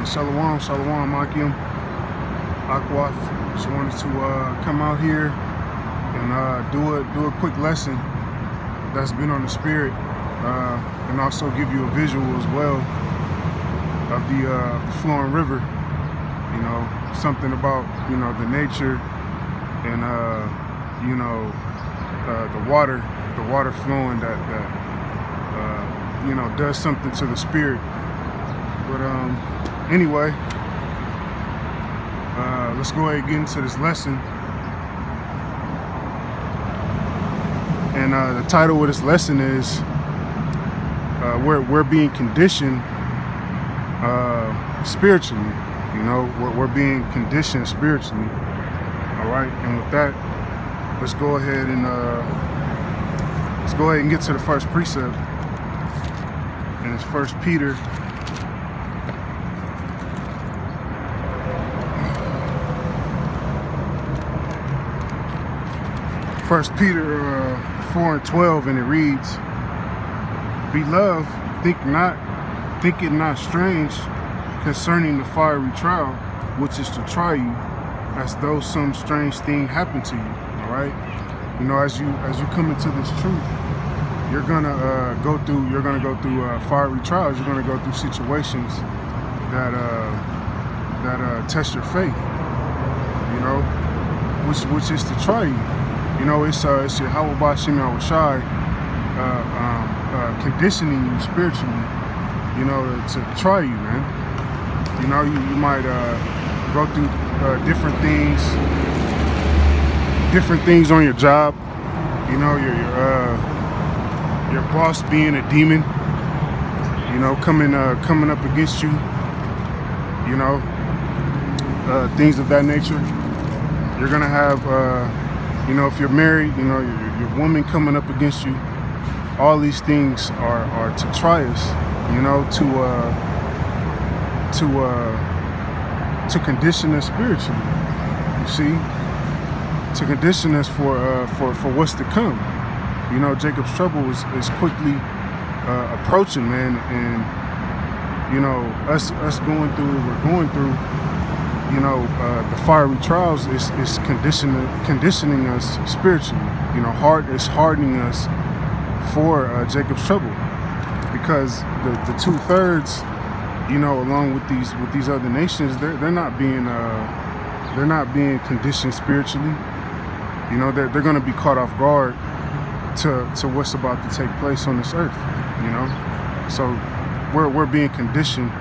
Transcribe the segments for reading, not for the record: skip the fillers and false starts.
Shalom, Shalom, Akim, Akwath. Just wanted to come out here and do a quick lesson that's been on the spirit, and also give you a visual as well of the flowing river. You know, something about the nature and the water flowing that does something to the spirit. But anyway, let's go ahead and get into this lesson. And the title of this lesson is we're being conditioned spiritually. We're being conditioned spiritually. All right, and with that, let's go ahead and get to the first precept. And it's 1 Peter 4:12, and it reads, "Beloved, think it not strange concerning the fiery trial, which is to try you, as though some strange thing happened to you." All right, as you come into this truth, you're gonna go through fiery trials. You're gonna go through situations that test your faith. Which is to try you. It's Yahweh Bashim Yahushai conditioning you spiritually, to try you, man. You might go through different things on your job. Your boss being a demon, coming up against you, things of that nature. You're gonna have, if you're married, your woman coming up against you. All these things are to try us, to condition us spiritually. You see, to condition us for what's to come. Jacob's trouble is quickly approaching, man, and us going through what we're going through. The fiery trials is conditioning us spiritually. It's hardening us for Jacob's trouble, because the 2/3, along with these other nations, they're not being conditioned spiritually. They're going to be caught off guard to what's about to take place on this earth. So we're being conditioned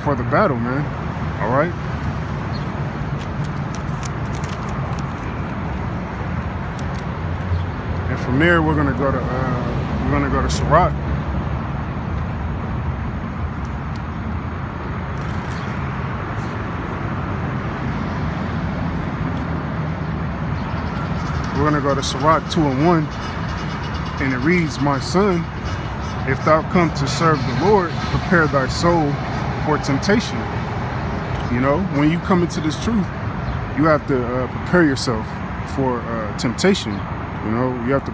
for the battle, man. All right. And from there, we're gonna go to Sirach. We're gonna go to Sirach 2:1, and it reads, "My son, if thou come to serve the Lord, prepare thy soul for temptation." When you come into this truth, you have to prepare yourself for temptation. You have to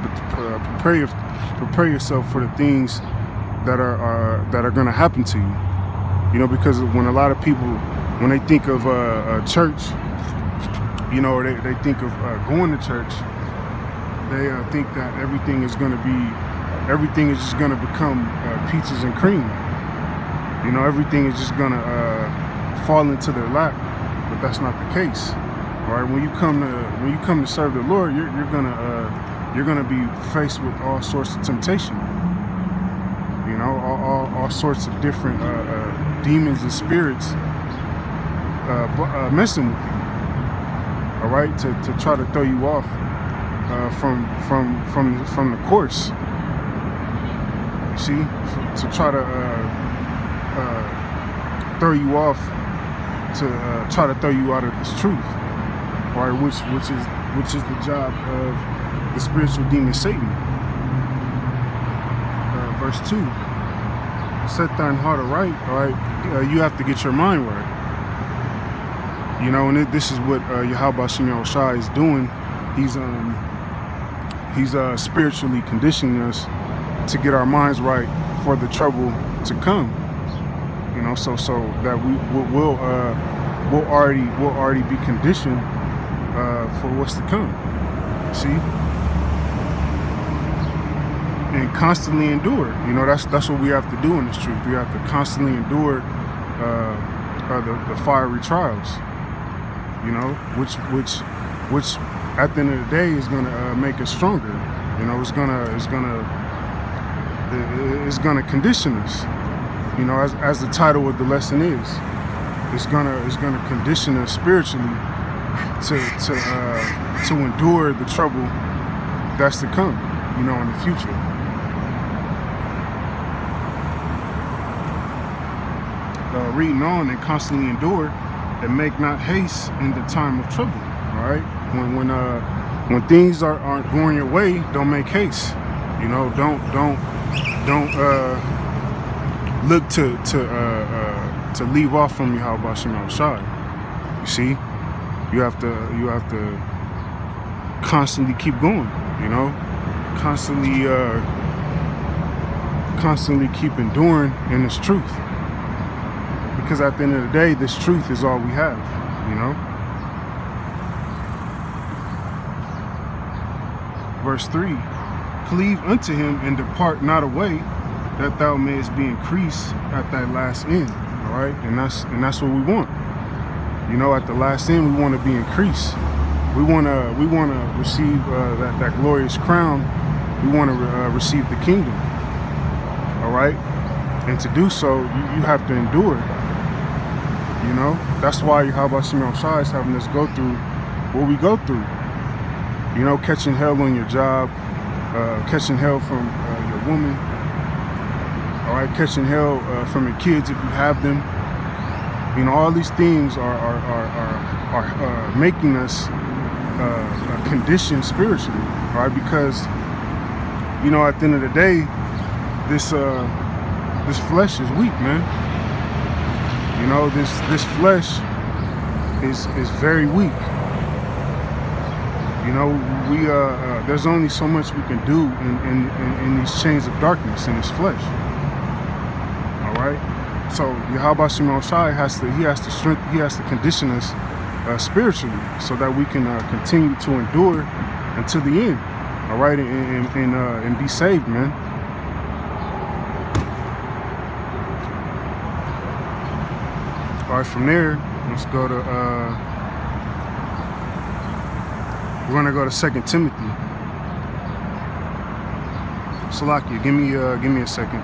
prepare yourself for the things that are going to happen to you. Because when a lot of people, when they think of church, or they think of going to church, they think that everything is just going to become peaches and cream. Everything is just going to fall into their lap, but that's not the case. All right, when you come to serve the Lord, you're gonna be faced with all sorts of temptation. All sorts of different demons and spirits messing with you. All right, to try to throw you off from the course. You see, to try to throw you off, to try to throw you out of this truth, all right, which is the job of the spiritual demon Satan. Verse 2, "Set thine heart aright." All right, you have to get your mind right. And this is what Yahweh Bashim Yahushai is doing. He's spiritually conditioning us to get our minds right for the trouble to come. You know, so that we'll already be conditioned for what's to come. See, and constantly endure. You know, that's what we have to do in this truth. We have to constantly endure the fiery trials. You know, which at the end of the day is gonna make us stronger. You know, it's gonna condition us. You know, as the title of the lesson is, it's gonna condition us spiritually to endure the trouble that's to come. You know, in the future. Reading on, and constantly endure, and make not haste in the time of trouble. All right, when things aren't going your way, don't make haste. You know, don't look to leave off from Yahweh Shem Shai. You see, you have to constantly keep going. You know, constantly keep enduring in this truth. Because at the end of the day, this truth is all we have, you know. Verse 3, cleave unto him and depart not away, that thou mayest be increased at thy last end. All right, and that's what we want. You know, at the last end, we want to be increased. We want to receive that glorious crown. We want to receive the kingdom. All right, and to do so, you have to endure. You know, that's why Yahweh Shem Shai is having us go through what we go through. You know, catching hell on your job, catching hell from your woman, all right, catching hell from your kids if you have them. You know, all these things are making us conditioned spiritually, all right? Because, you know, at the end of the day, this flesh is weak, man. You know, this flesh is very weak. You know, we there's only so much we can do in these chains of darkness in this flesh. All right. So Yahweh Shem Shai has to condition us spiritually, so that we can continue to endure until the end. All right, and be saved, man. All right, from there, let's go to, we're going to go to 2 Timothy. Salakia, give me a second.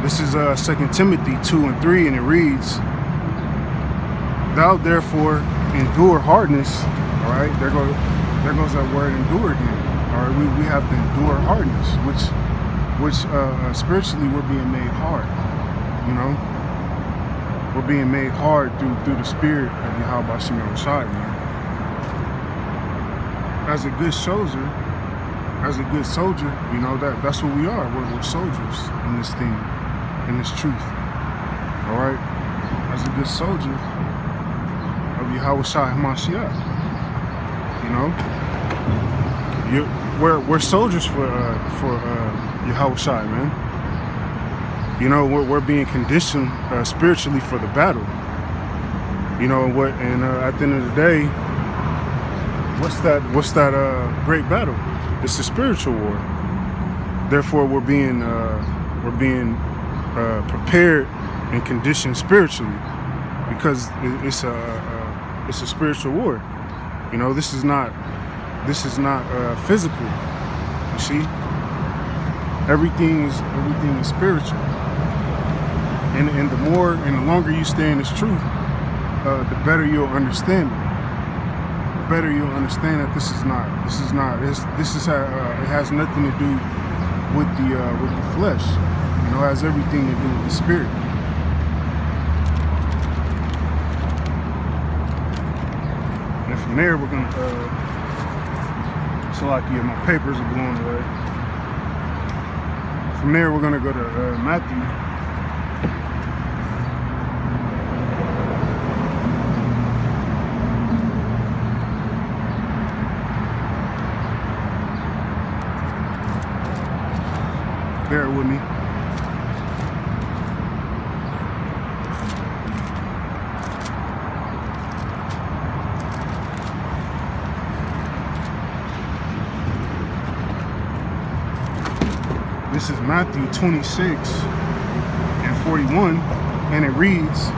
This is 2 Timothy 2 and 3, and it reads, thou therefore endure hardness. All right, there goes that word endure again. All right, we have to endure hardness, which spiritually we're being made hard. You know, we're being made hard through the spirit of Yahweh Shem Shai, man. As a good soldier, you know, that's what we are. We're soldiers in this thing, in this truth. All right, as a good soldier of Yahweh Shai Hamashiach. You know, we're soldiers for Yahweh Shai, man. You know, we're being conditioned spiritually for the battle. You know what? And at the end of the day, what's that great battle? It's a spiritual war. Therefore, we're being prepared and conditioned spiritually, because it's a spiritual war. You know, this is not physical. You see, everything is spiritual. And the more and the longer you stay in this truth, the better you'll understand it. The better you'll understand that this has nothing to do with the flesh. You know, it has everything to do with the spirit. And from there, we're gonna my papers are blown away. From there, we're gonna go to Matthew. Bear with me. This is Matthew 26 and 41, and it reads,